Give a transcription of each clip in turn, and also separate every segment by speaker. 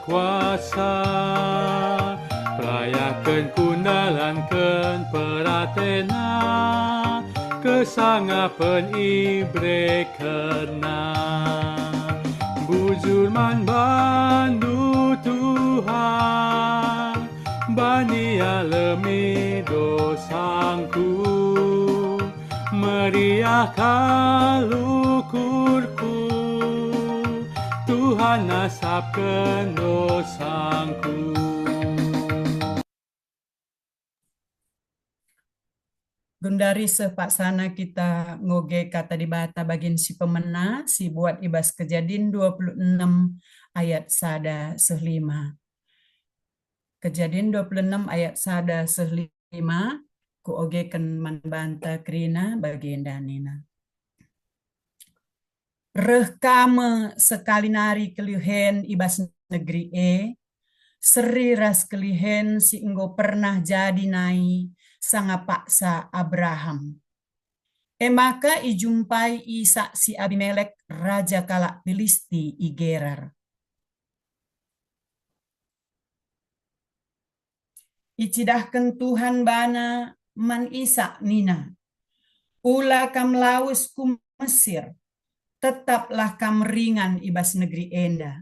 Speaker 1: berkuasa, rayakan kundalankan peratena, kesangapan ibre kena. Bujur man bandu Tuhan, bani alami dosangku, meriah kalukurku, Tuhan nasabkan dosangku.
Speaker 2: Gundari sepaksana kita ngoge kata dibata bagin si pemena, si buat ibas Kejadian 26 ayat sada sehlima. Kejadian 26 ayat sada sehlima, ku ogekan manbanta krina bagian danina. Reh kame sekali nari kelihen ibas negeri seri ras kelihen si enggo pernah jadi nai sanga paksa Abraham. Maka ijumpai Isa si Abimelek raja kalak Filisti i Gerar. Icidahkan Tuhan bana man Isa nina. Ula kam laus ku Mesir, tetaplah kam ringan ibas negeri enda.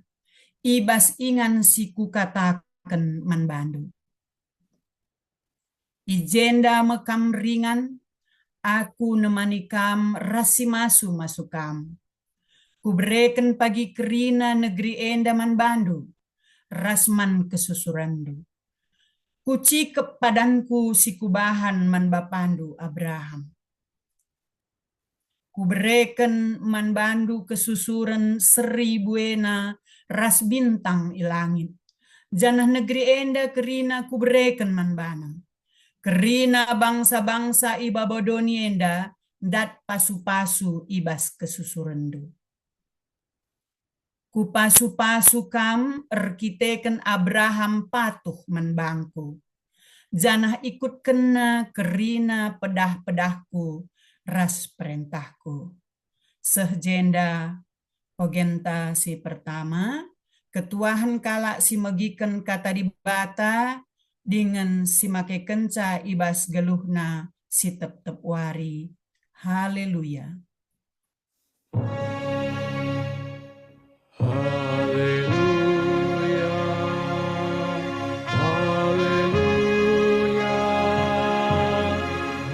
Speaker 2: Ibas ingan si ku katakan man bandu. Ijenda mekam ringan, aku nemani kam rasi masuk kam. Kubreken pagi kerina negeri enda man bandu, rasman kesusurandu. Kuci kepadanku si kubahan man bapandu Abraham. Kubreken man bandu kesusuran seribu ena ras bintang ilangit. Janah negeri enda kerina kubreken man bana. Kerina bangsa-bangsa iba bodoni enda, dat pasu-pasu ibas kesusurandu. Ku pasu-pasu kam erkiteken Abraham patuh menbangku. Janah ikut kena kerina pedah-pedahku, ras perintahku. Sehjenda ogenta si pertama, ketuahan kalak si megiken kata dibata, dengan si make kenca ibas geluhna si tep-tep wari. Haleluya.
Speaker 1: Haleluya, haleluya,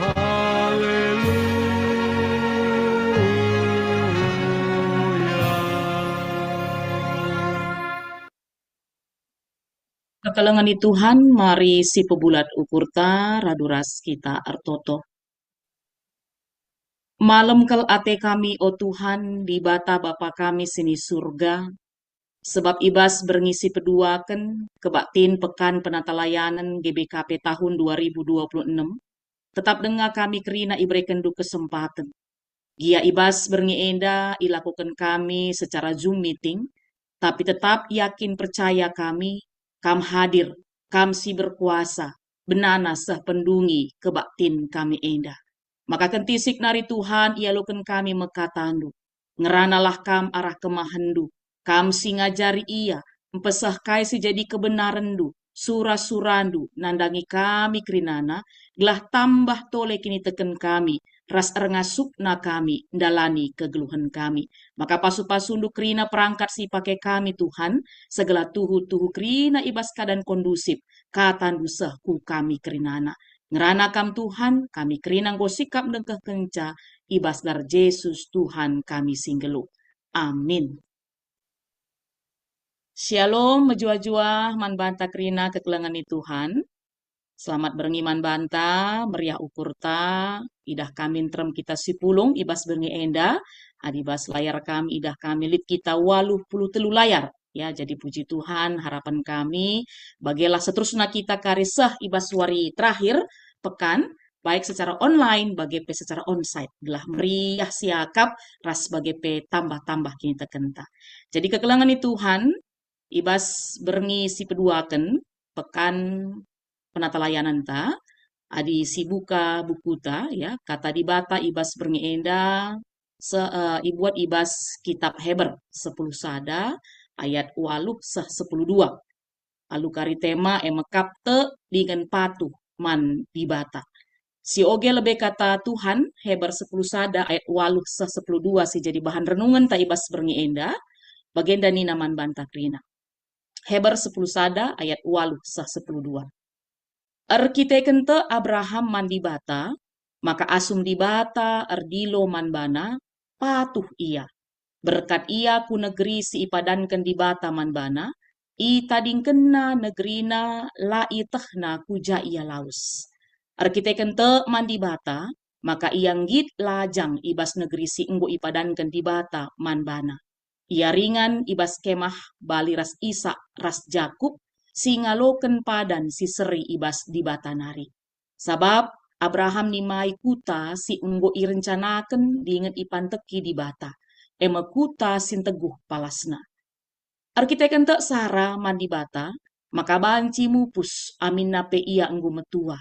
Speaker 1: haleluya.
Speaker 3: Kekalengan di Tuhan, mari si pebulat ukurta, raduras kita artoto. Malam kel ate kami, o Tuhan, di bata Bapa kami sini surga, sebab ibas berngisi peduaken kebaktin pekan penatalayanan GBKP tahun 2026, tetap dengar kami kerina ibreken du kesempatan. Gia ibas bernienda ilakukan kami secara Zoom meeting, tapi tetap yakin percaya kami, kam hadir, kam si berkuasa, benana sah pendungi kebaktin kami enda. Maka kentisik nari Tuhan ialukan kami mekatandu, ngeranalah kam arah kemahendu, kam si ngajari ia, empesah kai si jadi kebenarandu, surah-surandu, nandangi kami kerinana, gelah tambah tole kini teken kami, ras erngasup na kami, dalani kegeluhan kami. Maka pasu-pasundu kerina perangkat si pakai kami Tuhan, segala tuhu-tuhu kerina ibas keadaan kondusif, katandu sehku kami kerinana. Ngerana kam Tuhan, kami kerina gosikap dengkeh kenca, ibas dar Yesus Tuhan kami singgelu. Amin. Shalom, menjua-jua man banta kerina kekelangan Tuhan. Selamat berngiman banta, meriah ukurta, idah kami trem kita sipulung, ibas bengi enda, adibas layar kami, idah kami lit kita 83 layar. Ya, jadi puji Tuhan, harapan kami, bagilah seterusnya kita karisah ibas wari terakhir, pekan, baik secara online, bagi secara onsite. Gelah meriah siakap, ras bagi tambah-tambah kini tekenta. Jadi kekelangan Tuhan, ibas berni si peduaken, pekan penata layanan ta, adi sibuka bukuta ya, kata dibata ibas bernienda, ibuat ibas kitab Heber 10 sada, ayat 8-12. Alu kari tema emekap te dengan patuh man dibata. Si oge lebih kata Tuhan, Heber 10 sada ayat 8-12 si jadi bahan renungan ta ibas berngi enda, bagenda ni naman banta krina. Heber 10 sada ayat 8-12. Arkiteken te Abraham man dibata, maka asum dibata erdilo man bana, patuh ia. Berkat ia ku negeri si ipadankan dibata man bana, i tadingkenna negerina la itehna kuja ia laus. Arkiteken te man dibata, maka ianggit lajang ibas negeri si enggo ipadankan dibata man bana. Ia ringan ibas kemah bali ras Isa ras Jakub, si ngaloken padan si seri ibas dibata nari. Sabab Abraham ni mai kuta si enggo irencanaken diinget ipanteki dibata. Ema kuta sin teguh palasna. Arkiteken te Sara man dibata, maka banci mupus amin nape ia enggo metua.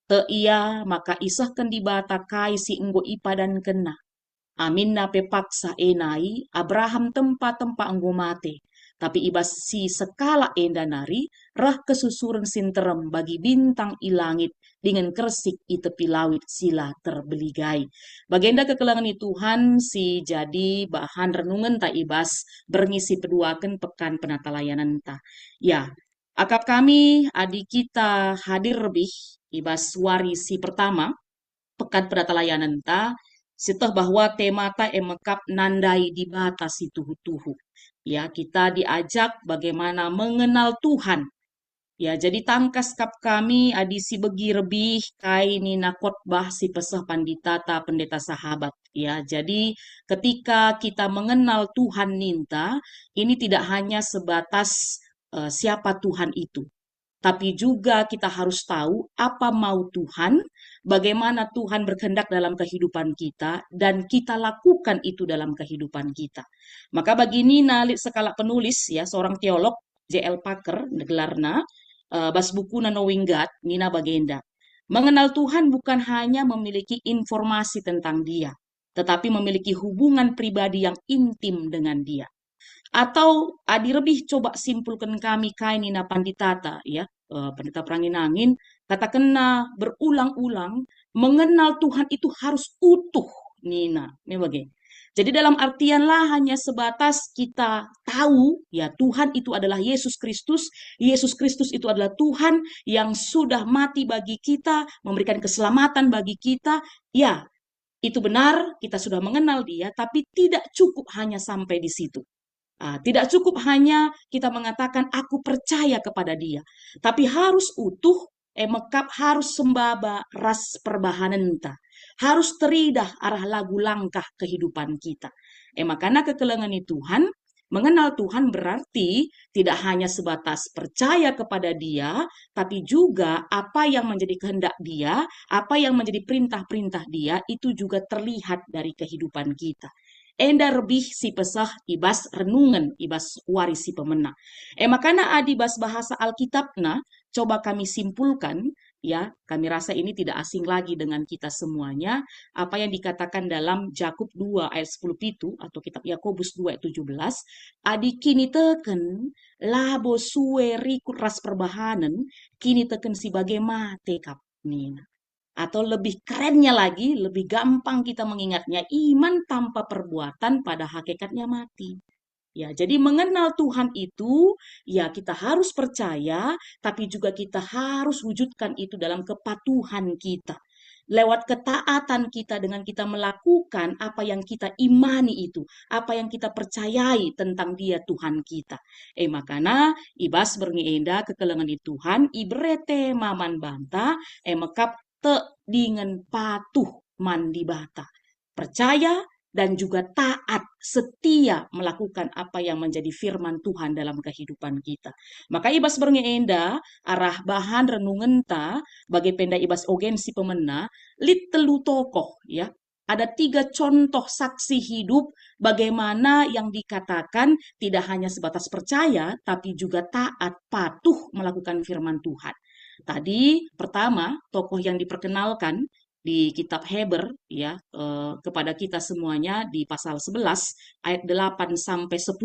Speaker 3: Te ia maka isahken dibata kai si enggo ipadan kena. Amin nape paksa enai Abraham tempat-tempat enggo mate. Tapi ibas si sekala enda nari rah kesusuren sinterem bagi bintang ilangit dengan kersik i tepi lawit sila terbeligai. Bagenda kekelangan Tuhan si jadi bahan renungan ta ibas berngisi peduakan pekan penata layanan ta. Ya, akap kami adik kita hadir lebih ibas warisi pertama pekan penata layanan ta. Sitoh bahwa tema ta emekap nandai di batas tuhu-tuhu. Ya, kita diajak bagaimana mengenal Tuhan. Ya, jadi tangkas kap kami adisi begi lebih kai nina khotbah si pesah pandita ta pendeta sahabat. Ya, jadi ketika kita mengenal Tuhan ninta, ini tidak hanya sebatas siapa Tuhan itu. Tapi juga kita harus tahu apa mau Tuhan, bagaimana Tuhan berkehendak dalam kehidupan kita, dan kita lakukan itu dalam kehidupan kita. Maka bagi Nina sekala penulis, ya seorang teolog, J.L. Packer, gelarna, bas buku Knowing God, Nina bagenda. Mengenal Tuhan bukan hanya memiliki informasi tentang Dia, tetapi memiliki hubungan pribadi yang intim dengan Dia. Atau adi lebih coba simpulkan kami kain Nina Panditata, ya pendeta Perangin Angin, katakanlah berulang-ulang mengenal Tuhan itu harus utuh, Nina. Ini bagaimana? Jadi dalam artian lah hanya sebatas kita tahu ya Tuhan itu adalah Yesus Kristus. Yesus Kristus itu adalah Tuhan yang sudah mati bagi kita, memberikan keselamatan bagi kita. Ya, itu benar, kita sudah mengenal Dia, tapi tidak cukup hanya sampai di situ. Tidak cukup hanya kita mengatakan aku percaya kepada Dia, tapi harus utuh, mekap harus sembaba ras perbahanan ta, harus teridah arah lagu langkah kehidupan kita. Makanya kekelengan Tuhan, mengenal Tuhan berarti tidak hanya sebatas percaya kepada Dia, tapi juga apa yang menjadi kehendak Dia, apa yang menjadi perintah-perintah Dia, itu juga terlihat dari kehidupan kita. Enda lebih si pesah ibas renungan, ibas warisi pemena. Makanya adibas bahasa Alkitabna, coba kami simpulkan, ya kami rasa ini tidak asing lagi dengan kita semuanya, apa yang dikatakan dalam Jakub 2 ayat 10 pitu, atau kitab Yakobus 2 ayat 17, adi kini teken, labo suwe rikut ras perbahanan, kini teken si bagaimana tekap nina. Atau lebih kerennya lagi, lebih gampang kita mengingatnya, iman tanpa perbuatan pada hakikatnya mati. Ya, jadi mengenal Tuhan itu, ya kita harus percaya, tapi juga kita harus wujudkan itu dalam kepatuhan kita. Lewat ketaatan kita dengan kita melakukan apa yang kita imani itu, apa yang kita percayai tentang Dia Tuhan kita. Makana ibas berngienda kekelengan di Tuhan, ibrete maman banta, mekap dengan patuh mandi bata, percaya dan juga taat, setia melakukan apa yang menjadi firman Tuhan dalam kehidupan kita. Maka ibas berngeenda arah bahan renungan ta bagi penda ibas ogen si pemena lit telu tokoh ya. Ada 3 contoh saksi hidup bagaimana yang dikatakan tidak hanya sebatas percaya tapi juga taat, patuh melakukan firman Tuhan. Tadi pertama tokoh yang diperkenalkan di kitab Heber ya kepada kita semuanya di pasal 11 ayat 8 sampai 10.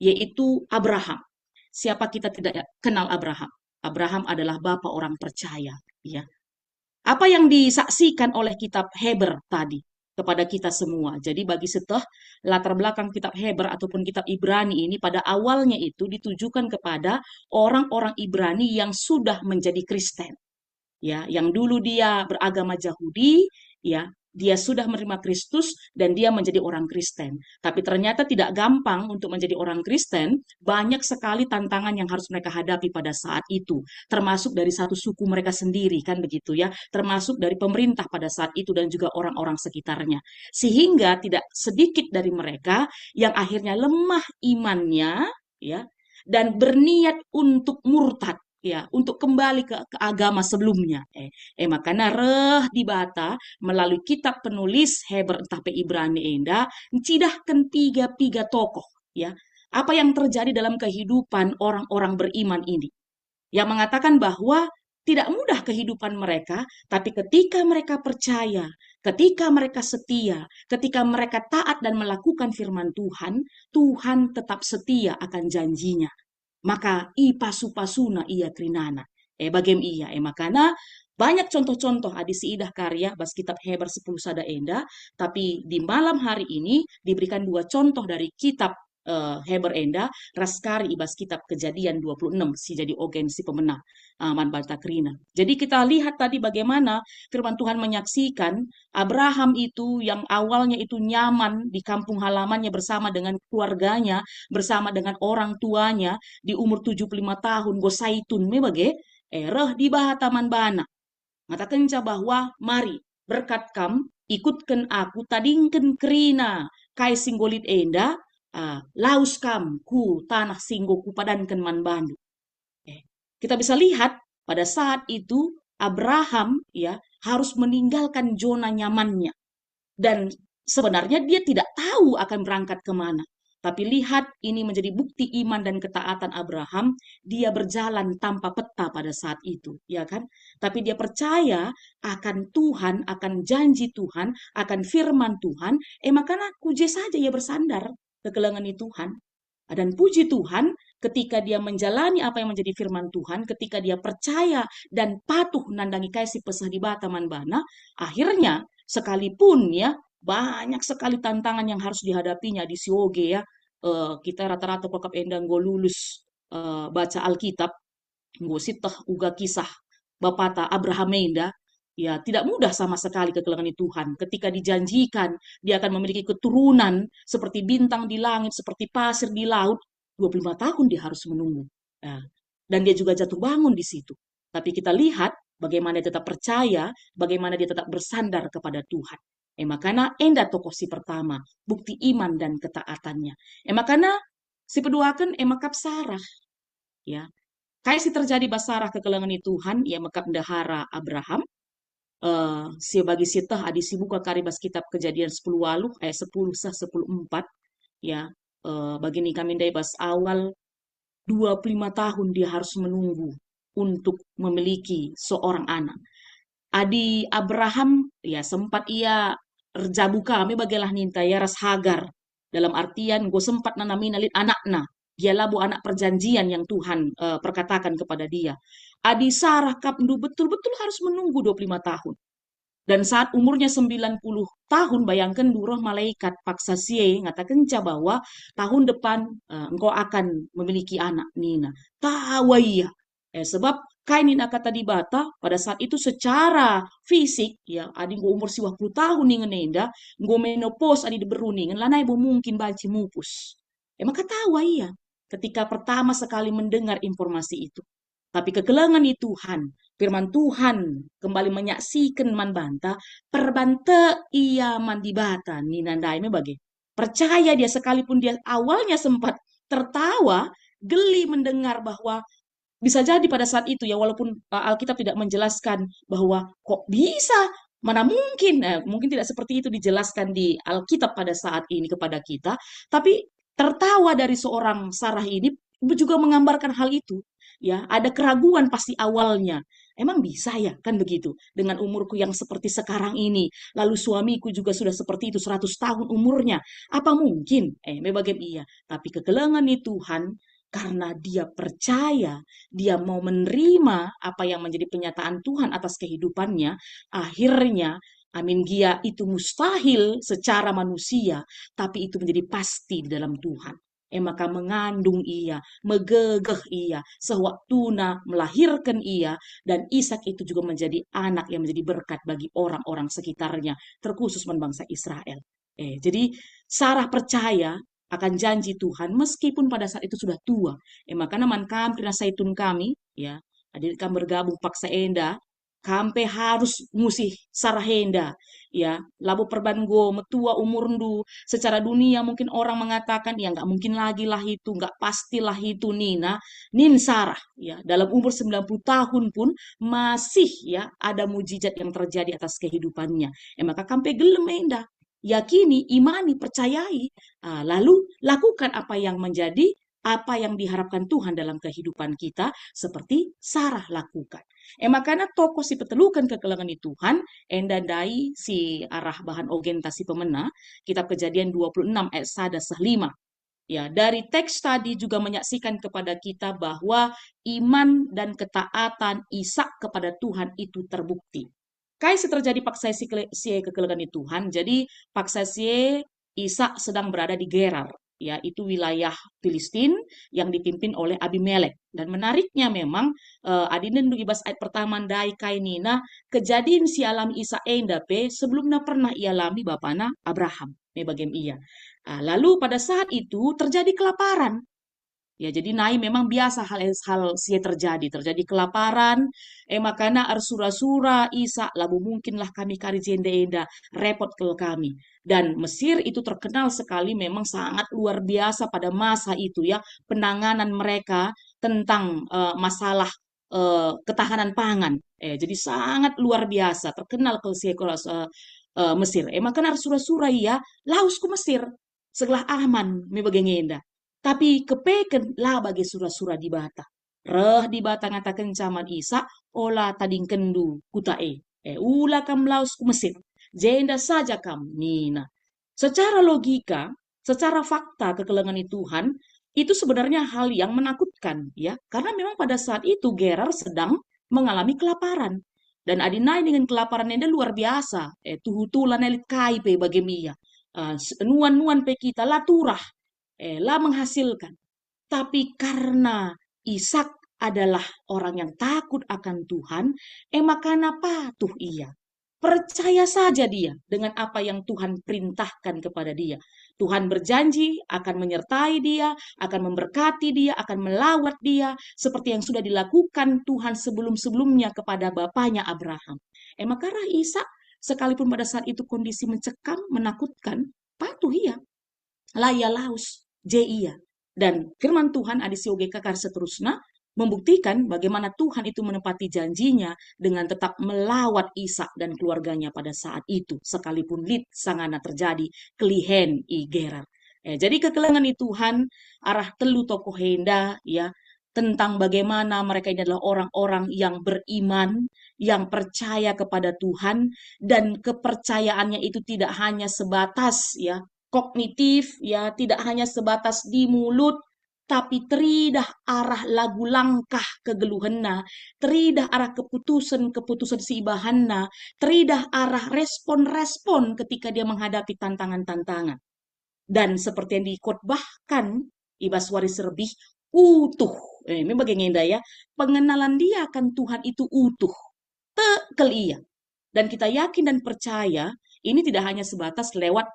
Speaker 3: yaitu Abraham. Siapa kita tidak kenal Abraham? Abraham adalah bapa orang percaya, ya. Apa yang disaksikan oleh kitab Heber tadi kepada kita semua. Jadi bagi setelah latar belakang kitab Heber ataupun kitab Ibrani ini pada awalnya itu ditujukan kepada orang-orang Ibrani yang sudah menjadi Kristen. Ya, yang dulu dia beragama Yahudi, ya, dia sudah menerima Kristus dan dia menjadi orang Kristen. Tapi ternyata tidak gampang untuk menjadi orang Kristen, banyak sekali tantangan yang harus mereka hadapi pada saat itu, termasuk dari satu suku mereka sendiri, kan begitu ya, termasuk dari pemerintah pada saat itu dan juga orang-orang sekitarnya. Sehingga tidak sedikit dari mereka yang akhirnya lemah imannya, ya, dan berniat untuk murtad, ya, untuk kembali ke agama sebelumnya. Makanya reh di bata melalui kitab penulis Heber entah pe Ibrani enda mencidahkan tiga tokoh, ya. Apa yang terjadi dalam kehidupan orang-orang beriman ini? Yang mengatakan bahwa tidak mudah kehidupan mereka, tapi ketika mereka percaya, ketika mereka setia, ketika mereka taat dan melakukan firman Tuhan, Tuhan tetap setia akan janjinya. Maka ipasupasuna ia krinana. Bagem iya. Makana banyak contoh-contoh adisi idah karya bas kitab Heber 10 sada enda, tapi di malam hari ini diberikan dua contoh dari kitab Heber enda, raskari ibas kitab Kejadian 26 si jadi ogen si pemenang man baltakrina. Jadi kita lihat tadi bagaimana firman Tuhan menyaksikan Abraham itu yang awalnya itu nyaman di kampung halamannya bersama dengan keluarganya, bersama dengan orang tuanya di umur 75 tahun go saitun me bage reh di bahataman bana. Ngatakan bahwa mari berkat kam ikutkan aku tadingken kerina kai singgolit enda laus kam ku tanah singgo ku padankan man bandu. Kita bisa lihat pada saat itu Abraham ya harus meninggalkan zona nyamannya dan sebenarnya dia tidak tahu akan berangkat kemana. Tapi lihat ini menjadi bukti iman dan ketaatan Abraham. Dia berjalan tanpa peta pada saat itu, ya kan? Tapi dia percaya akan Tuhan, akan janji Tuhan, akan firman Tuhan. Makanya kuje saja ia bersandar ke kelengan Tuhan. Dan puji Tuhan, ketika dia menjalani apa yang menjadi firman Tuhan, ketika dia percaya dan patuh nandangi kasih pesah di bataman bana, akhirnya sekalipun ya banyak sekali tantangan yang harus dihadapinya di sioge ya. Kita rata-rata kokap endang go lulus baca Alkitab, go sitah uga kisah bapata Abraham enda, ya tidak mudah sama sekali kekelengan Tuhan. Ketika dijanjikan dia akan memiliki keturunan seperti bintang di langit, seperti pasir di laut, 25 tahun dia harus menunggu. Ya. Dan dia juga jatuh bangun di situ. Tapi kita lihat bagaimana dia tetap percaya, bagaimana dia tetap bersandar kepada Tuhan. Makanya enda tokoh si pertama, bukti iman dan ketaatannya. Makanya si peduakan makap Sarah. Ya. Kayak si terjadi basarah kekelengan Tuhan, ya makap ndahara Abraham. Si bagi sitah adi si buka karibas kitab Kejadian 10 walu 10 sah 10 4 ya begini kami dari bas awal 25 tahun dia harus menunggu untuk memiliki seorang anak. Adi Abraham ya sempat ia rejabu kami bagilah ninta ya ras Hagar dalam artian gue sempat nanamin alit anakna dia labu anak perjanjian yang Tuhan perkatakan kepada dia. Adi Sarah kapndu betul-betul harus menunggu 25 tahun. Dan saat umurnya 90 tahun, bayangkan duroh malaikat paksa sie ngatakan bahwa tahun depan engkau akan memiliki anak Nina. Tawaiya. Sebab kain Nina kata di bata pada saat itu secara fisik ya adi nggo umur 10 tahun nih ngenenda nggo menopause adi beruningan lanai bo mungkin banci mupus. Maka tawaiya ketika pertama sekali mendengar informasi itu. Tapi kegelangan Tuhan, firman Tuhan kembali menyaksikan man banta, perbanta ia man dibata, ninandai me bagi. Percaya dia sekalipun dia awalnya sempat tertawa, geli mendengar bahwa bisa jadi pada saat itu ya walaupun Alkitab tidak menjelaskan bahwa kok bisa, mana mungkin, mungkin tidak seperti itu dijelaskan di Alkitab pada saat ini kepada kita, tapi tertawa dari seorang Sarah ini juga menggambarkan hal itu. Ya, ada keraguan pasti awalnya. Emang bisa ya kan begitu? Dengan umurku yang seperti sekarang ini, lalu suamiku juga sudah seperti itu 100 tahun umurnya. Apa mungkin? Memang iya. Tapi kegelangan Tuhan karena dia percaya, dia mau menerima apa yang menjadi penyataan Tuhan atas kehidupannya, akhirnya amin dia itu mustahil secara manusia, tapi itu menjadi pasti di dalam Tuhan. Maka mengandung ia, megegeh ia, sewaktuna melahirkan ia, dan Ishak itu juga menjadi anak yang menjadi berkat bagi orang-orang sekitarnya, terkhusus bangsa Israel. Jadi Sarah percaya akan janji Tuhan meskipun pada saat itu sudah tua. Maka naman kami kena saitun kami, ya, adik kami bergabung paksa enda, kampe harus musih sarahenda, ya, labu perbango metua umur ndu secara dunia mungkin orang mengatakan ya nggak mungkin lagi lah itu, nggak pastilah itu Nina nin Sarah, ya, dalam umur 90 tahun pun masih ya ada mujizat yang terjadi atas kehidupannya. Maka kampe gelem enda, yakini, imani, percayai, lalu lakukan apa yang menjadi apa yang diharapkan Tuhan dalam kehidupan kita seperti Sarah lakukan. Makanya toko si petelukan kekelangan Tuhan, endandai si arah bahan ogentasi pemena, kitab Kejadian 26 ayat 1-5. Ya, dari teks tadi juga menyaksikan kepada kita bahwa iman dan ketaatan Ishak kepada Tuhan itu terbukti. Kayak terjadi paksa si kekelangan Tuhan, jadi paksa si Ishak sedang berada di Gerar, yaitu wilayah Filistin yang dipimpin oleh Abimelek. Dan menariknya memang adinen du ibas ayat pertama dai kainina kejadian si alami Isa endape sebelumnya pernah ialami bapana Abraham. Bagem iya. Lalu pada saat itu terjadi kelaparan. Ya, jadi naik memang biasa hal sih terjadi kelaparan, makanya arsura-sura Isa labu mungkinlah kami kari jenda enda repot ke kami. Dan Mesir itu terkenal sekali memang sangat luar biasa pada masa itu ya, penanganan mereka tentang masalah ketahanan pangan. Jadi sangat luar biasa, terkenal ke Mesir. Makanya arsura-sura ya, laus ke Mesir, setelah aman, me bagengenda. Tapi kepeken lah bagi surah-surah di bata. Reh di bata ngatakan caman Isa, ola tading kendu kutae. Ula kam laus ku Mesir. Jenda saja kam, Nina. Secara logika, secara fakta kekelengan Tuhan, itu sebenarnya hal yang menakutkan, ya. Karena memang pada saat itu Gerar sedang mengalami kelaparan. Dan adinai dengan kelaparan yang luar biasa. Tuhutulan elit kaipe bagemia. Nuan-nuan pe kita laturah lah menghasilkan. Tapi karena Ishak adalah orang yang takut akan Tuhan, makanya patuh ia. Percaya saja dia dengan apa yang Tuhan perintahkan kepada dia. Tuhan berjanji akan menyertai dia, akan memberkati dia, akan melawat dia, seperti yang sudah dilakukan Tuhan sebelum-sebelumnya kepada bapaknya Abraham. Maka Ishak, sekalipun pada saat itu kondisi mencekam, menakutkan, patuh ia. Laya laus, iya. Dan firman Tuhan adisi kakar seterusnya membuktikan bagaimana Tuhan itu menepati janjinya dengan tetap melawat Ishak dan keluarganya pada saat itu, sekalipun lit sangana terjadi kelihen i Gerar. Jadi kekelangan Tuhan arah telu tokoh henda ya, tentang bagaimana mereka ini adalah orang-orang yang beriman, yang percaya kepada Tuhan, dan kepercayaannya itu tidak hanya sebatas ya kognitif, ya tidak hanya sebatas di mulut, tapi teridah arah lagu langkah kegeluhanna, teridah arah keputusan si ibahanna, teridah arah respon-respon ketika dia menghadapi tantangan-tantangan. Dan seperti yang dikotbahkan ibas waris lebih utuh. Ini bagaimana ya, pengenalan dia akan Tuhan itu utuh, tekel iya. Dan kita yakin dan percaya ini tidak hanya sebatas lewat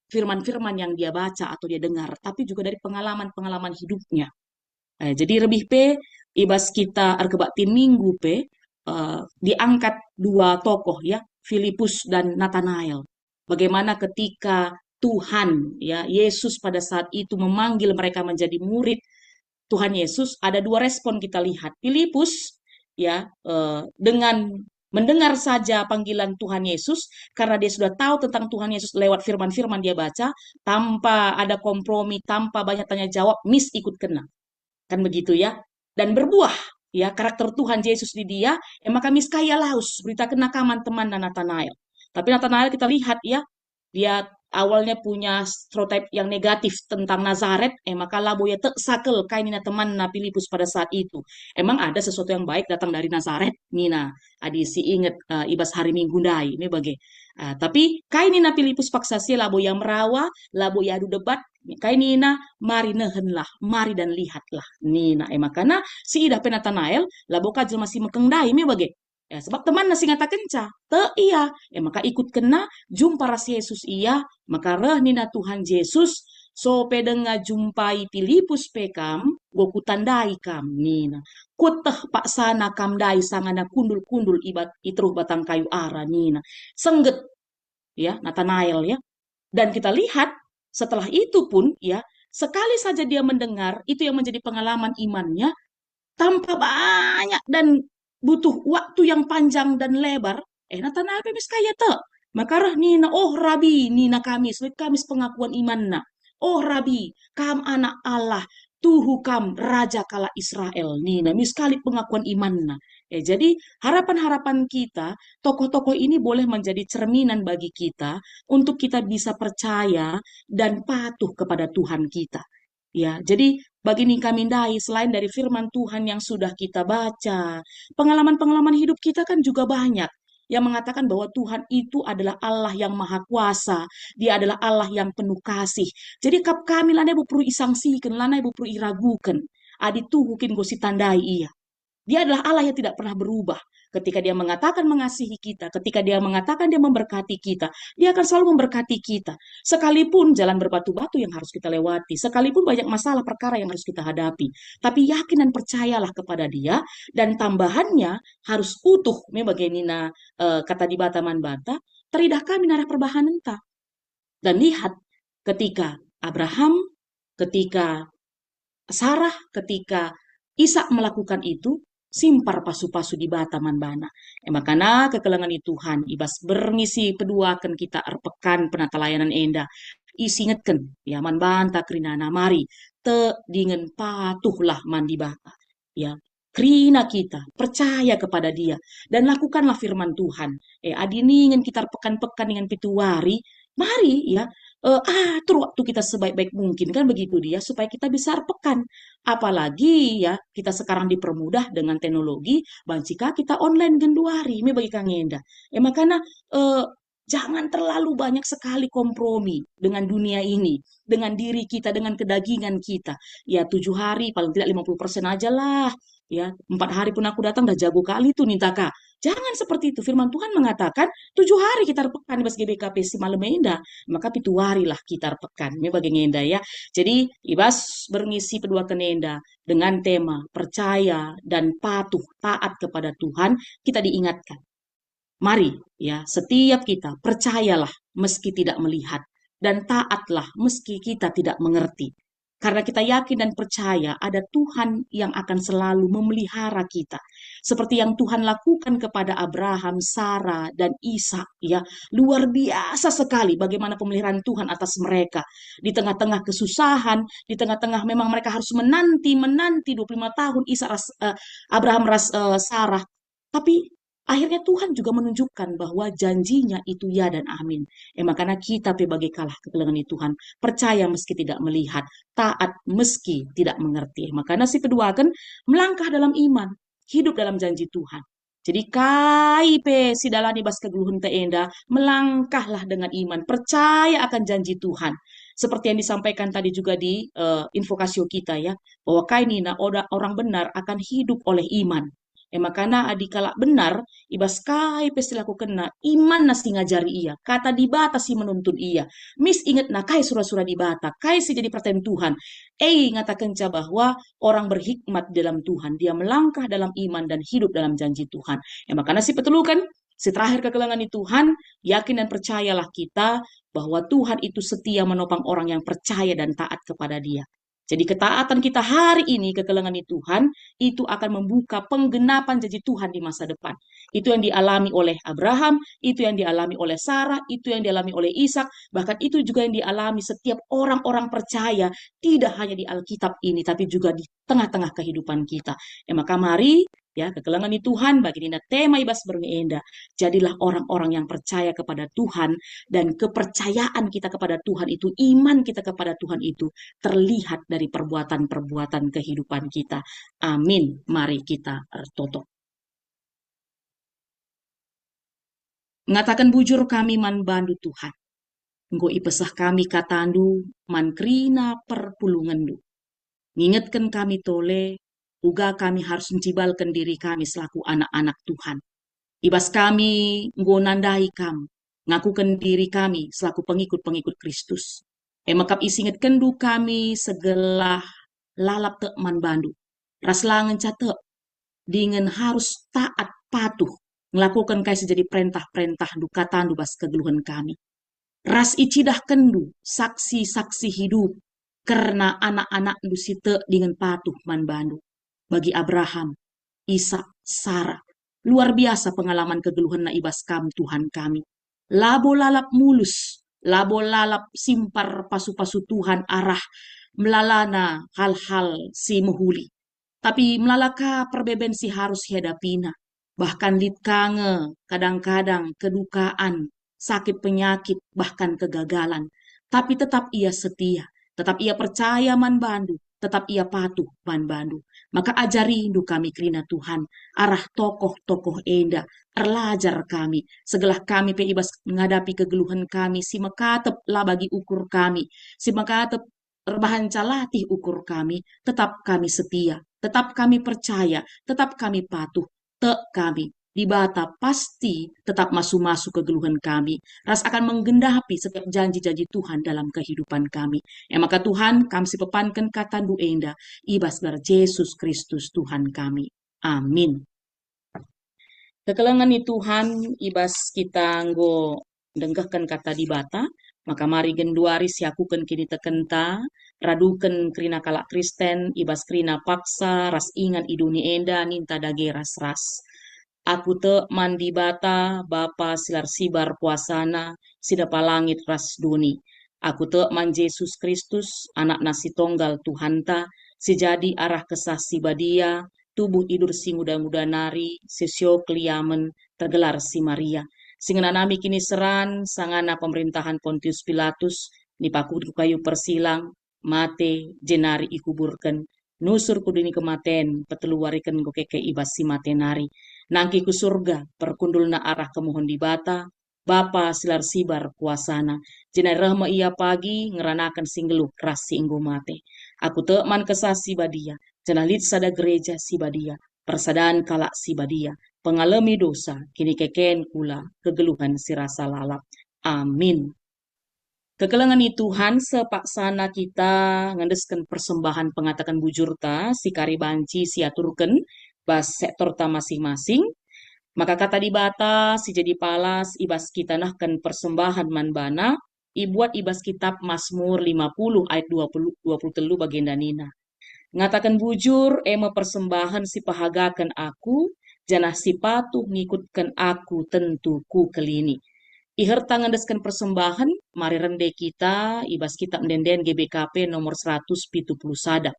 Speaker 3: firman-firman yang dia baca atau dia dengar, tapi juga dari pengalaman-pengalaman hidupnya. Jadi lebih ibas kita arkebaktin minggu diangkat dua tokoh ya, Filipus dan Nathanael. Bagaimana ketika Tuhan ya Yesus pada saat itu memanggil mereka menjadi murid Tuhan Yesus, ada dua respon kita lihat. Filipus ya dengan mendengar saja panggilan Tuhan Yesus, karena dia sudah tahu tentang Tuhan Yesus lewat firman-firman dia baca, tanpa ada kompromi, tanpa banyak tanya jawab, ikut kena. Kan begitu ya. Dan berbuah ya karakter Tuhan Yesus di dia, maka miskaya laus berita kenakaman teman dan Nathanael. Tapi Nathanael kita lihat ya, dia awalnya punya stereotip yang negatif tentang Nazaret, maka labo ya tek sakel kainina teman na Filipus pada saat itu. Emang ada sesuatu yang baik datang dari Nazaret, Nina. Adi si inget ibas hari Minggu dai, ini bagai. Tapi kainina Filipus paksa si labo yang merawa, labo ya adu debat, kainina mari nehenlah, mari dan lihatlah. Nina, makana si ida Nathanael, labo kajel masih mekeng dai, ini bagai. Ya, sebab teman nasi ngata kenca, te iya, maka ikut kena jumpa ras Yesus iya, maka reh nina Tuhan Yesus, so pedenga jumpai Filipus pekam, goku tandai kam nina. Kuteh pak sana kam dai sangana kundul-kundul ibat itruh batang kayu ara nina. Sengget ya Nathanael ya. Dan kita lihat setelah itu pun ya, sekali saja dia mendengar, itu yang menjadi pengalaman imannya, tanpa banyak dan butuh waktu yang panjang dan lebar, Nathanael pemis kaya te. Maka rah nina, oh Rabi, nina kami, sulit kami pengakuan imanna. Oh Rabi, kam anak Allah, tuhu kam raja kala Israel, nina, miskali pengakuan imanna. Jadi harapan-harapan kita, tokoh-tokoh ini boleh menjadi cerminan bagi kita untuk kita bisa percaya dan patuh kepada Tuhan kita. Ya, jadi bagi Nika Mindai, selain dari firman Tuhan yang sudah kita baca, pengalaman-pengalaman hidup kita kan juga banyak yang mengatakan bahwa Tuhan itu adalah Allah yang maha kuasa, dia adalah Allah yang penuh kasih. Jadi kap kami lana ibu perlu isangsikan, lana ibu perlu iragukan, adi tuhukin gosi tandai iya. Dia adalah Allah yang tidak pernah berubah. Ketika dia mengatakan mengasihi kita, ketika dia mengatakan dia memberkati kita, dia akan selalu memberkati kita. Sekalipun jalan berbatu-batu yang harus kita lewati, sekalipun banyak masalah perkara yang harus kita hadapi. Tapi yakin dan percayalah kepada dia, dan tambahannya harus utuh. Memang Nina kata di Bataman Bata, teridah kami narah perbahanan ta. Dan lihat, ketika Abraham, ketika Sarah, ketika Ishak melakukan itu, simpar pasu-pasu di bata manbana. Makana kekelengan itu Tuhan, ibas berngisi peduakan kita erpekan penata layanan enda. Isingetken, ya man banta krinana mari, te dengan patuhlah mandi bata. Ya, krina kita, percaya kepada dia, dan lakukanlah firman Tuhan. Adiningin kita pekan-pekan dengan pituari, mari ya, atur waktu kita sebaik-baik mungkin kan begitu dia supaya kita bisa pekan. Apalagi ya kita sekarang dipermudah dengan teknologi, jika kita online gen 2 hari, ini bagi Kang Enda. Makanya jangan terlalu banyak sekali kompromi dengan dunia ini, dengan diri kita, dengan kedagingan kita. Ya 7 hari, paling tidak 50% aja lah. Ya 4 hari pun aku datang udah jago kali tuh Nintaka. Jangan seperti itu. Firman Tuhan mengatakan 7 hari kita pekan di GBKP si malam indah, maka pituari lah kita pekan. Ini bagi ngenda ya. Jadi ibas berngisi kedua kenenda dengan tema percaya dan patuh taat kepada Tuhan, kita diingatkan. Mari ya, setiap kita percayalah meski tidak melihat dan taatlah meski kita tidak mengerti. Karena kita yakin dan percaya ada Tuhan yang akan selalu memelihara kita. Seperti yang Tuhan lakukan kepada Abraham, Sarah, dan Ishak. Ya, luar biasa sekali bagaimana pemeliharaan Tuhan atas mereka. Di tengah-tengah kesusahan, di tengah-tengah memang mereka harus menanti 25 tahun Abraham Sarah. Tapi akhirnya Tuhan juga menunjukkan bahwa janjinya itu ya dan amin. Makanya kita sebagai kalah kekelengan Tuhan, percaya meski tidak melihat, taat meski tidak mengerti. Makanya si kedua akan melangkah dalam iman, hidup dalam janji Tuhan. Jadi kaipe si dalani bas keguluhun teenda, melangkahlah dengan iman, percaya akan janji Tuhan. Seperti yang disampaikan tadi juga di infokasio kita ya, bahwa kainina orang benar akan hidup oleh iman. Makanya adikala benar, ibas kai pestilaku kena, iman nasi ngajari ia, kata di bata si menuntun ia. Mis inget na kai surah-surah di bata, kai si jadi pertanyaan Tuhan. Ngatakan bahwa orang berhikmat dalam Tuhan, dia melangkah dalam iman dan hidup dalam janji Tuhan. Makanya si petulukan, si terakhir kekelangan di Tuhan, yakin dan percayalah kita bahwa Tuhan itu setia menopang orang yang percaya dan taat kepada dia. Jadi ketaatan kita hari ini ke kelengan Tuhan, itu akan membuka penggenapan janji Tuhan di masa depan. Itu yang dialami oleh Abraham, itu yang dialami oleh Sarah, itu yang dialami oleh Ishak, bahkan itu juga yang dialami setiap orang-orang percaya, tidak hanya di Alkitab ini, tapi juga di tengah-tengah kehidupan kita. Maka mari, ya, kekelengan Tuhan bagi dina tema ibas bermienda. Jadilah orang-orang yang percaya kepada Tuhan, dan kepercayaan kita kepada Tuhan itu, iman kita kepada Tuhan itu terlihat dari perbuatan-perbuatan kehidupan kita. Amin. Mari kita tutup. Ngatakan bujur kami man bandu Tuhan. Nggo ipesah kami katandu man krina perpulungandu. Ngingetkan kami tole, uga kami harus mencibalkan diri kami selaku anak-anak Tuhan. Ibas kami nggo nandai kam, ngakukan diri kami selaku pengikut-pengikut Kristus. Makap isinget kendu kami segelah lalap te man bandu. Raslangan cate, dengan harus taat patuh, ngelakukan kai sejadi perintah-perintah duka tandu bas kegeluhan kami. Ras icidah kendu, saksi-saksi hidup, karena anak-anak dusite dengan patuh man bandu. Bagi Abraham, Ishak, Sarah, luar biasa pengalaman kegeluhan na ibas kam Tuhan kami. Labo lalap mulus, labo lalap simpar pasu-pasu Tuhan arah melalana hal-hal si mehuli. Tapi melalaka perbeben si harus hadapina. Bahkan litkange, kadang-kadang kedukaan, sakit penyakit, bahkan kegagalan. Tapi tetap ia setia, tetap ia percaya man bandu, tetap ia patuh man bandu. Maka ajari indu kami krina Tuhan, arah tokoh-tokoh enda, erlajar kami, segelah kami pe ibas menghadapi kegeluhan kami, si makatep lah bagi ukur kami, si makatep rebahan calatih ukur kami, tetap kami setia, tetap kami percaya, tetap kami patuh, kami di bata pasti tetap masuk-masuk kegeluhan kami. Ras akan menggendapi setiap janji-janji Tuhan dalam kehidupan kami. Maka Tuhan kami sipepankan kata duenda, ibas bar Yesus Kristus Tuhan kami. Amin. Kekelengan Tuhan, ibas kita nggo denggahkan kata di bata, maka mari genduari siakukan kini tekenta, raduken krina kalak Kristen, ibas krina paksa, ras ingan iduni enda, ninta dage ras-ras. Aku te mandi bata, Bapa silar sibar puasana, sidapa langit ras duni. Aku te man Yesus Kristus, anak nasi tonggal Tuhanta, sejadi arah kesah si badia, tubuh idur si muda-muda nari, sesio kliamen, tergelar si Maria. Singenanami kini seran, sangana pemerintahan Pontius Pilatus, dipaku kayu persilang, mate, jenari ikuburkan, nusur kudini kematen, peteluarikan gokeke ibas si matenari. Nangki ku surga, perkundul na arah kemohon di bata, Bapa silar sibar kuasana, jenai rahma ia pagi, ngeranakan singgeluk ras singgu mate. Aku te man kesah si badia, jenalit sada gereja si badia, persadaan kalak si badia, pengalami dosa, kini keken kula, kegeluhan si rasa lalap. Amin. Kekelengan Tuhan sepaksana kita ngandeskan persembahan pengatakan bujurta, si karibanci si aturken, bas sektor ta masing-masing. Maka kata di bata, si jadi palas, ibas kita nahkan persembahan manbana, ibuat ibas kitab Mazmur 50 ayat 23 bagian danina. Ngatakan bujur, persembahan si pahagakan aku, janah si patuh ngikutkan aku tentu ku kelini. Iherta ngandeskan persembahan, mari rende kita, ibas kitab mendenden GBKP nomor 171.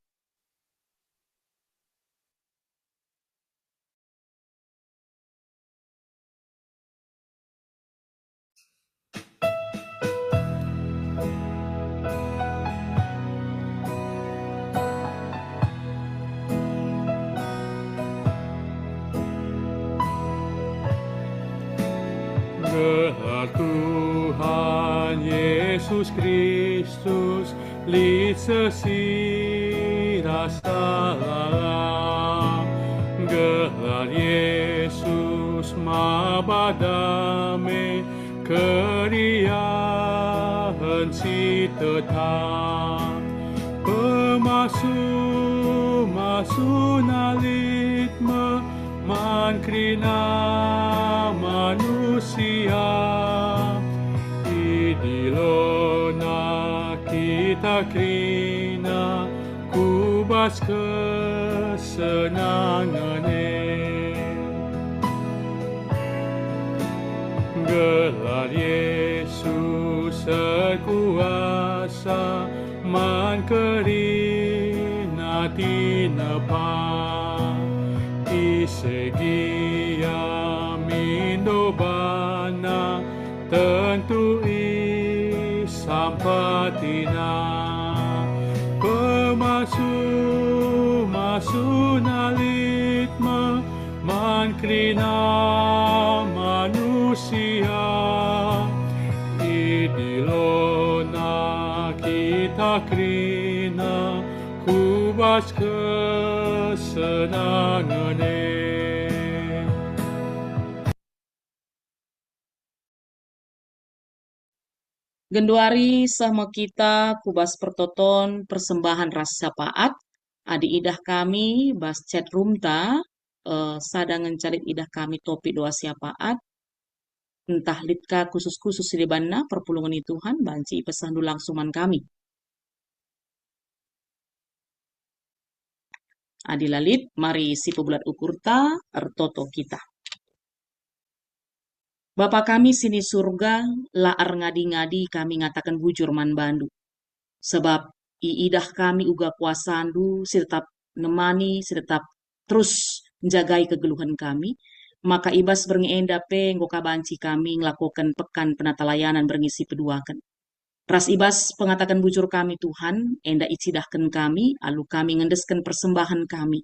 Speaker 1: Gelar Tuhan Yesus Kristus, lit sesi rasa lalang. Gelar Yesus mabadame, keriahan si tetap. Pemasu nalit man krina manusia, idilona kita krina kubas kesenangan gelar Yesus sekuasa man kerina tinepa isegi amindo bana tentu sampatina pemasu nalitma man krina manusia idilona kita krina kubas kesenangan
Speaker 3: Genduari sama kita kubas pertoton persembahan rasa paat adi idah kami bas chat room sadangan calit idah kami topi doa siapaat entah litka khusus-khusus di bana perpulungan Tuhan banci pesandu langsuman kami adi lalit mari si pebulat ukurta ertoto kita Bapa kami sini surga, laar ngadi-ngadi kami ngatakan bujur man bandu. Sebab iidah kami uga kuasandu, si tetap nemani, si tetap terus menjagai kegeluhan kami. Maka ibas berngenda pe ngoka banci kami ngelakukan pekan penatalayanan berngisi peduakan. Ras ibas pengatakan bujur kami Tuhan, enda icidahkan kami, alu kami ngendeskan persembahan kami.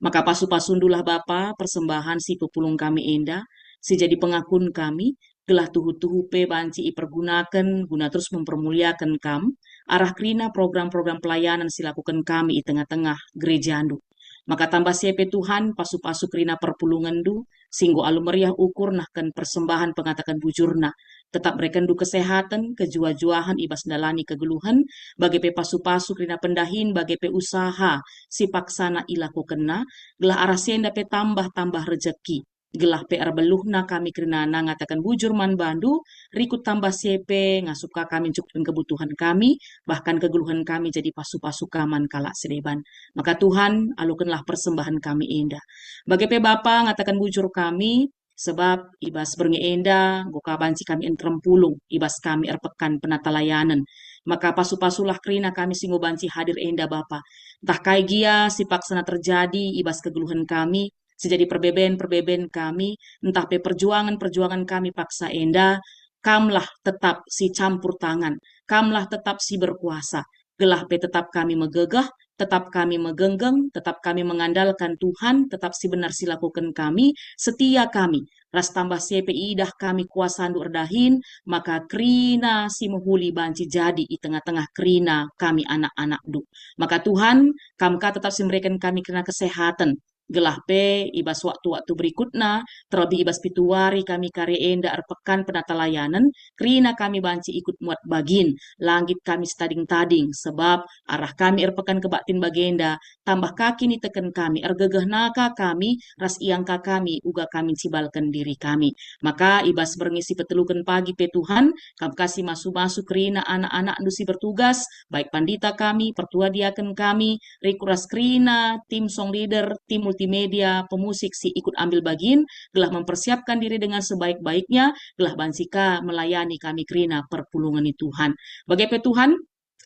Speaker 3: Maka pasu-pasundulah Bapa persembahan si pepulung kami enda, si jadi pengakun kami, gelah tuhu-tuhu pe banci ipergunakan, guna terus mempermuliakan kam, arah krina program-program pelayanan silakukan kami di tengah-tengah gereja andu. Maka tambah sepe Tuhan, pasu-pasu krina perpulungan du, singgo alu meriah ukur nahkan persembahan pengatakan bujurna, tetap rekendu kesehatan, kejua-juahan ibas dalani kegeluhan, bagi pe pasu-pasu krina pendahin, bagi pe usaha, si paksana ilaku kena, gelah arah senda pe tambah-tambah rejeki, gelah pe arbeluhna kami kerinana ngatakan bujur man bandu, rikut tambah sepe, ngasuka kami cukupin kebutuhan kami, bahkan kegeluhan kami jadi pasu-pasu kaman kalak sedeban. Maka Tuhan, alukanlah persembahan kami indah. Bagi pe Bapa ngatakan bujur kami, sebab ibas berngi enda, goka banci kami entrempulung, ibas kami erpekan penatalayanan. Maka pasu-pasulah krina kami singgo banci hadir enda Bapa. Entah kai gia si paksana terjadi, ibas kegeluhan kami, sejadi perbeben kami, entah pe perjuangan kami paksa enda, kamlah tetap si campur tangan, kamlah tetap si berkuasa, gelah pe tetap kami megegah, tetap kami megenggeng, tetap kami mengandalkan Tuhan, tetap si benar si lakukan kami, setia kami, ras tambah CPI dah kami kuasandu erdahin, maka krina si muhuli banci jadi di tengah-tengah krina kami anak-anak du. Maka Tuhan, kamka tetap si memberikan kami kena kesehatan, gelah pe ibas waktu-waktu berikutnya terlebih ibas pituari kami karya enda erpekan penatalayanan krina kami banci ikut muat bagin langit kami stading-tading sebab arah kami erpekan kebatin bagenda tambah kaki ni teken kami ergegeh naka kami ras iangka kami uga kami cibalkan diri kami maka ibas berngisi petelukan pagi pe Tuhan kami kasih masuk-masuk krina anak-anak nusi bertugas baik pandita kami pertua diaken kami rikuras krina tim song leader tim multimedia, pemusik si ikut ambil bagian, gelah mempersiapkan diri dengan sebaik-baiknya, gelah bansika melayani kami krina perpulungan Tuhan. Bagaimana Tuhan,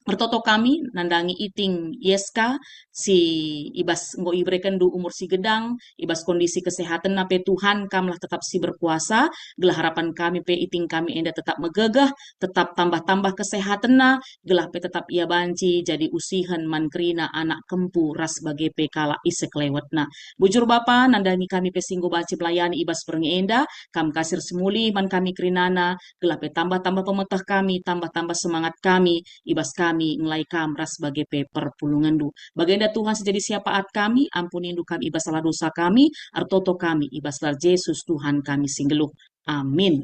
Speaker 3: mertoto kami nandangi iting yeska si ibas ngo ibrekan du umur si gedang ibas kondisi kesehatan nape Tuhan kamlah tetap si berkuasa gelah harapan kami pe iting kami enda tetap megegah tetap tambah-tambah kesehatan na gelah pe tetap ia banci jadi usihan mankrina anak kempu ras bagi pe kala isek lewat na bujur Bapa nandangi kami pe singgo baci pelayani ibas pergi enda kam kasir semuli man kami krinana gelah pe tambah-tambah pemetah kami tambah-tambah semangat kami ibas kami ngelai kamras sebagai pe perpulungan du. Bagenda Tuhan sejadi siapaat kami, ampuni du kami ibas salah dosa kami, artoto kami ibas salah Yesus Tuhan kami singgeluh. Amin.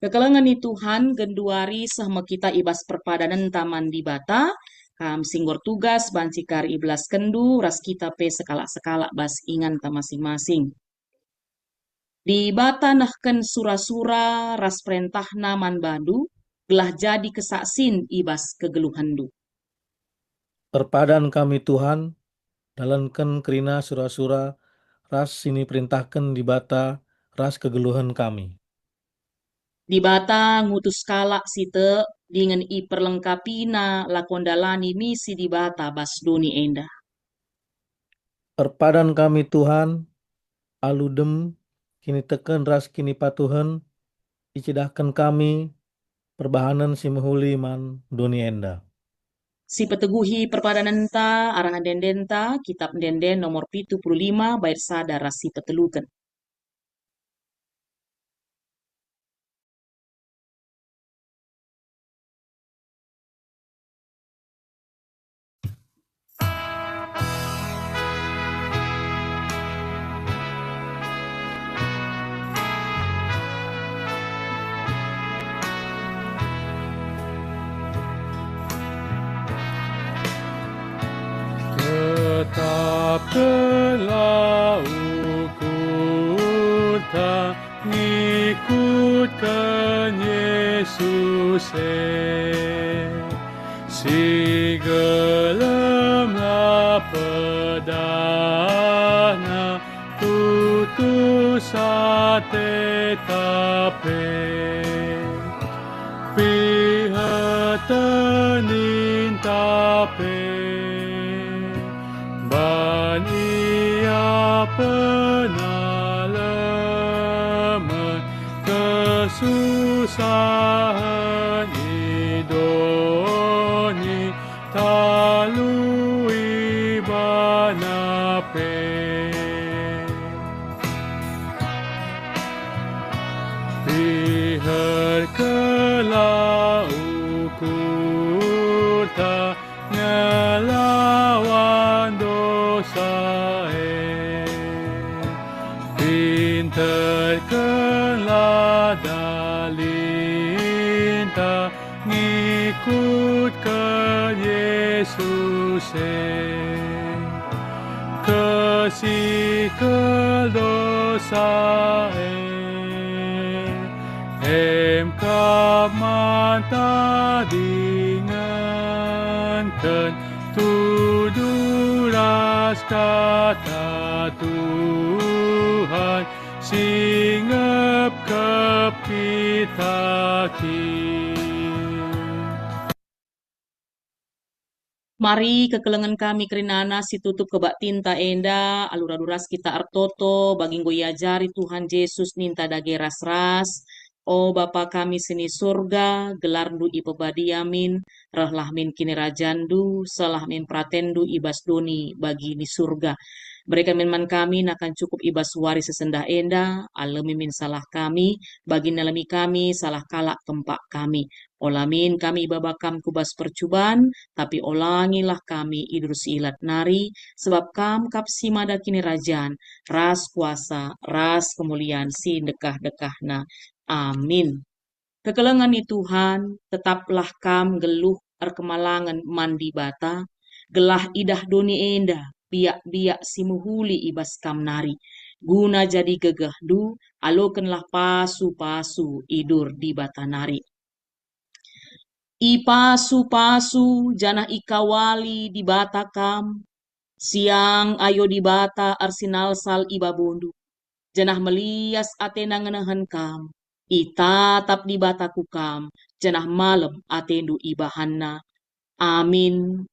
Speaker 3: Kekelengan ni Tuhan genduari sahma kita ibas perpadanan taman di bata, kam singgor tugas bancikar iblas kendu, ras kita pe sekala-sekala bas ingan ta masing-masing. Di bata nahken sura-sura ras perintahna man bandu, gelah jadi kesaksin ibas kegeluhan du.
Speaker 4: Perpadan kami Tuhan, dalankan kerina sura-sura, ras sini perintahkan di bata, ras kegeluhan kami.
Speaker 3: Di bata ngutus kalak site dengan i perlengkapina lakondalani misi di bata basdoni enda.
Speaker 4: Perpadan kami Tuhan, aludem, kini teken ras kini patuhan, icidahkan kami, perbahanan si mehuli man doni enda.
Speaker 3: Si peteguhi perpadananta arahan dendenta kitab denden nomor 75 bait sadara si petelukan.
Speaker 1: Tetaplah ukur tak ngikutkan Yesus si gelemlah pedana tutus sate tape pihak tenin tape ban ia pernah lemah kesusahan idoni talui banape pihar kelau ukur tak ngelawan dosa pinterkanlah dalinta ngikut ke Yesus kasih kedosa kap mata dingankan tuduras kata Tuhan singap kep kita
Speaker 3: Mari kekelengan kami kerinana si tutup kebak tinta enda aluraduras kita artoto baginggo jari Tuhan Yesus ninta dage ras-ras. O Bapa kami sini surga, gelardu ipebadiamin, rahlah min kini rajandu, salah min pratendu ibas doni bagi ni surga. Berikan minman kami nakan cukup ibas waris sesendah enda, alemi min salah kami, bagi nalami kami salah kalak tempat kami. Olamin kami babakam kubas percuban, tapi olangilah kami idur silat nari, sebab kam kap simada kini rajan, ras kuasa, ras kemuliaan si dekah-dekahna. Amin. Kekelengan ni Tuhan, tetaplah kam geluh erkemalangan mandi bata, gelah idah doni enda, biak-biak si muhuli ibas kam nari, guna jadi gegah du, alokenlah pasu-pasu idur di bata nari. Ipasu-pasu janah ikawali di bata kam, siang ayo di bata arsinal sal ibabundu, janah melias atena ngenahan kam, itatap di bata kukam, janah malam atendu ibahanna. Amin.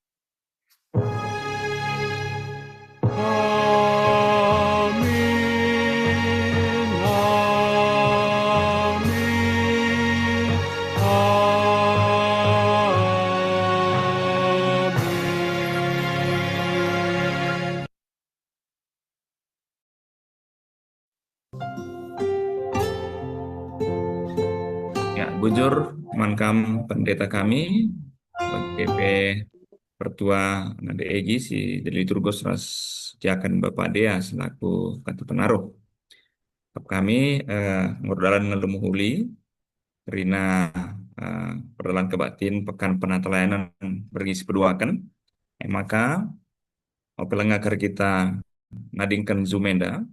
Speaker 1: Amin, amin, amin.
Speaker 5: Ya, bujur mankam pendeta kami, BP Pertua Nade Egi si Deliturgos Ras Jakan Bapak Dea selaku kata penaruh. Kami ngurdalan ngelumuhuli Rina perdalan kebatin pekan penatelayanan bergisi peduakan. Maka pelengakar kita nadingkan Zumenda.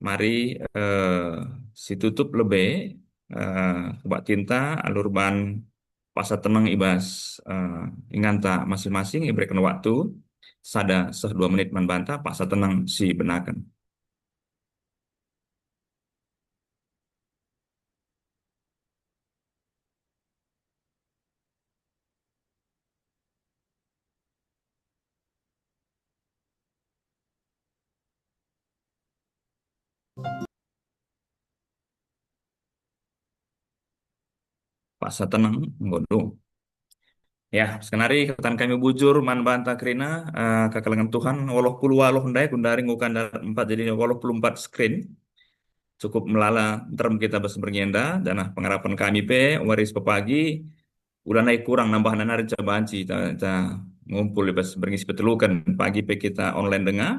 Speaker 5: Mari si tutup lebih kebat tinta alur ban Pasa tenang ibas inganta masing-masing iberikan waktu sada 2 menit manbanta pasa tenang si benakan. Pasa tenang bodoh. Ya, skenari ketan kami bujur man banta kerina kekalangan Tuhan waloh puluh waloh ndai kundari ngukan 4 jadi waloh puluh 4 screen cukup melala term kita bas bernyenda dan pengharapan kami pe waris pepagi udah naik kurang nambah nanari cabanci ta ngumpul bas berngisi petelukan pagi pe kita online dengar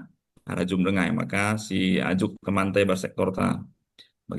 Speaker 5: arah jum dengar maka si ajuk ke mantai bar sektor ta